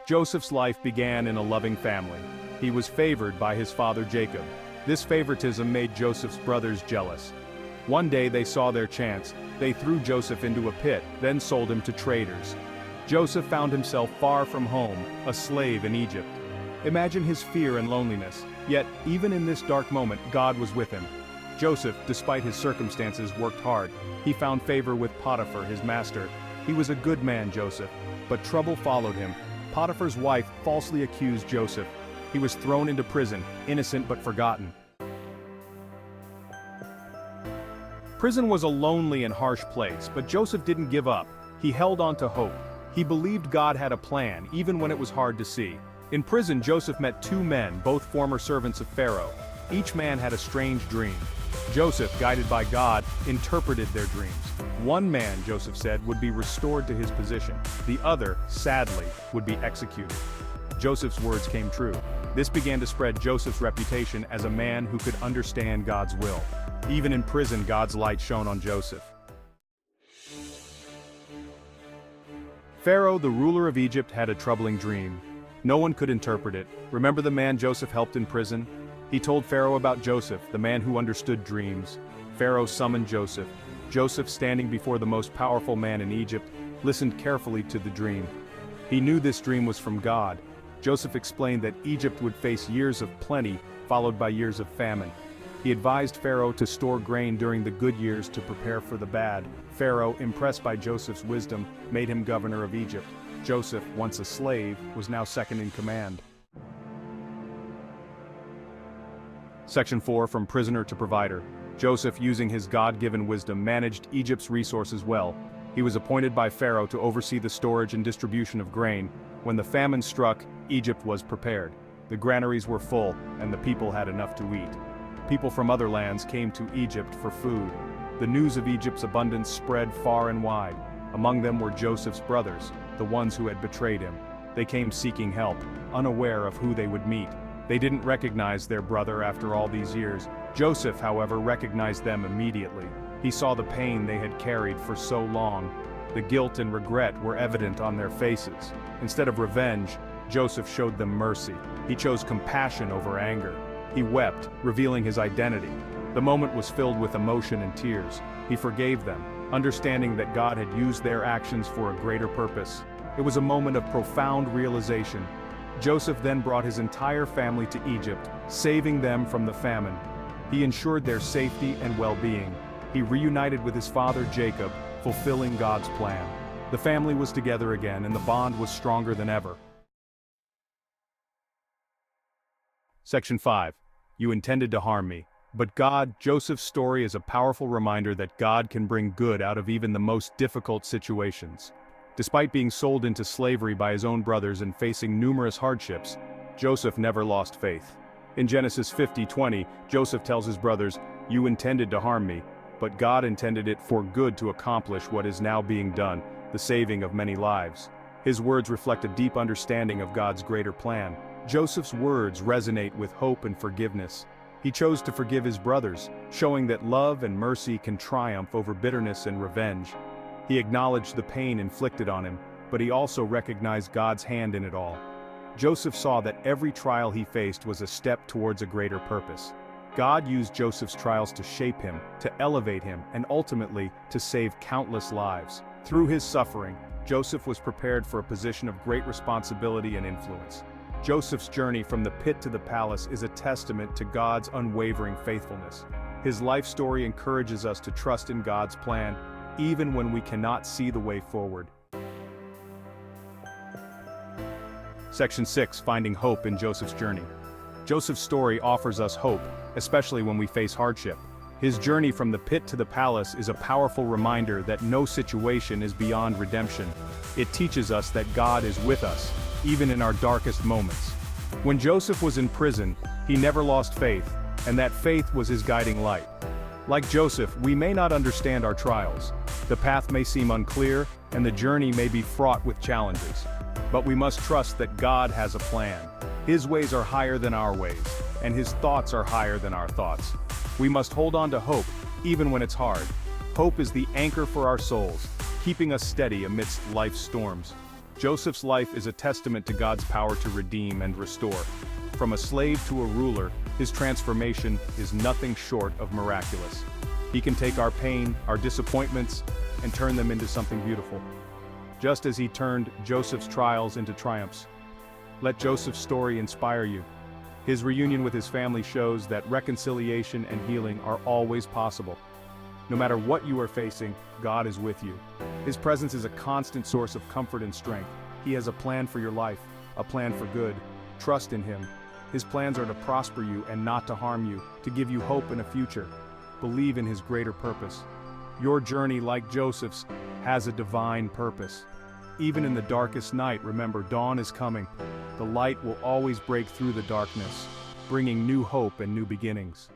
Joseph's life began in a loving family. He was favored by his father Jacob. This favoritism made Joseph's brothers jealous. One day they saw their chance. They threw Joseph into a pit, then sold him to traders. Joseph found himself far from home, a slave in Egypt. Imagine his fear and loneliness. Yet, even in this dark moment, God was with him. Joseph, despite his circumstances, worked hard. He found favor with Potiphar, his master. He was a good man, Joseph, but trouble followed him. Potiphar's wife falsely accused Joseph. He was thrown into prison, innocent but forgotten. Prison was a lonely and harsh place, but Joseph didn't give up. He held on to hope. He believed God had a plan, even when it was hard to see. In prison, Joseph met two men, both former servants of Pharaoh. Each man had a strange dream. Joseph, guided by God, interpreted their dreams. One man, Joseph said, would be restored to his position. The other, sadly, would be executed. Joseph's words came true. This began to spread Joseph's reputation as a man who could understand God's will. Even in prison, God's light shone on Joseph. Pharaoh, the ruler of Egypt, had a troubling dream. No one could interpret it. Remember the man Joseph helped in prison? He told Pharaoh about Joseph, the man who understood dreams. Pharaoh summoned Joseph. Joseph, standing before the most powerful man in Egypt, listened carefully to the dream. He knew this dream was from God. Joseph explained that Egypt would face years of plenty, followed by years of famine. He advised Pharaoh to store grain during the good years to prepare for the bad. Pharaoh, impressed by Joseph's wisdom, made him governor of Egypt. Joseph, once a slave, was now second in command. Section 4, From Prisoner to Provider. Joseph, using his God-given wisdom, managed Egypt's resources well. He was appointed by Pharaoh to oversee the storage and distribution of grain. When the famine struck, Egypt was prepared. The granaries were full, and the people had enough to eat. People from other lands came to Egypt for food. The news of Egypt's abundance spread far and wide. Among them were Joseph's brothers, the ones who had betrayed him. They came seeking help, unaware of who they would meet. They didn't recognize their brother after all these years. Joseph, however, recognized them immediately. He saw the pain they had carried for so long. The guilt and regret were evident on their faces. Instead of revenge, Joseph showed them mercy. He chose compassion over anger. He wept, revealing his identity. The moment was filled with emotion and tears. He forgave them, understanding that God had used their actions for a greater purpose. It was a moment of profound realization. Joseph then brought his entire family to Egypt, saving them from the famine. He ensured their safety and well-being. He reunited with his father Jacob, fulfilling God's plan. The family was together again, and the bond was stronger than ever. Section 5. You intended to harm me. But God, Joseph's story is a powerful reminder that God can bring good out of even the most difficult situations. Despite being sold into slavery by his own brothers and facing numerous hardships, Joseph never lost faith. In Genesis 50:20, Joseph tells his brothers, "You intended to harm me, but God intended it for good to accomplish what is now being done, the saving of many lives." His words reflect a deep understanding of God's greater plan. Joseph's words resonate with hope and forgiveness. He chose to forgive his brothers, showing that love and mercy can triumph over bitterness and revenge. He acknowledged the pain inflicted on him, but he also recognized God's hand in it all. Joseph saw that every trial he faced was a step towards a greater purpose. God used Joseph's trials to shape him, to elevate him, and ultimately, to save countless lives. Through his suffering, Joseph was prepared for a position of great responsibility and influence. Joseph's journey from the pit to the palace is a testament to God's unwavering faithfulness. His life story encourages us to trust in God's plan, even when we cannot see the way forward. Section 6. Finding hope in Joseph's journey. Joseph's story offers us hope, especially when we face hardship. His journey from the pit to the palace is a powerful reminder that no situation is beyond redemption. It teaches us that God is with us, even in our darkest moments. When Joseph was in prison, he never lost faith, and that faith was his guiding light. Like Joseph, we may not understand our trials. The path may seem unclear, and the journey may be fraught with challenges. But we must trust that God has a plan. His ways are higher than our ways, and His thoughts are higher than our thoughts. We must hold on to hope, even when it's hard. Hope is the anchor for our souls, keeping us steady amidst life's storms. Joseph's life is a testament to God's power to redeem and restore. From a slave to a ruler, his transformation is nothing short of miraculous. He can take our pain, our disappointments, and turn them into something beautiful. Just as he turned Joseph's trials into triumphs. Let Joseph's story inspire you. His reunion with his family shows that reconciliation and healing are always possible. No matter what you are facing, God is with you. His presence is a constant source of comfort and strength. He has a plan for your life, a plan for good. Trust in Him. His plans are to prosper you and not to harm you, to give you hope and a future. Believe in His greater purpose. Your journey, like Joseph's, has a divine purpose. Even in the darkest night, remember, dawn is coming. The light will always break through the darkness, bringing new hope and new beginnings.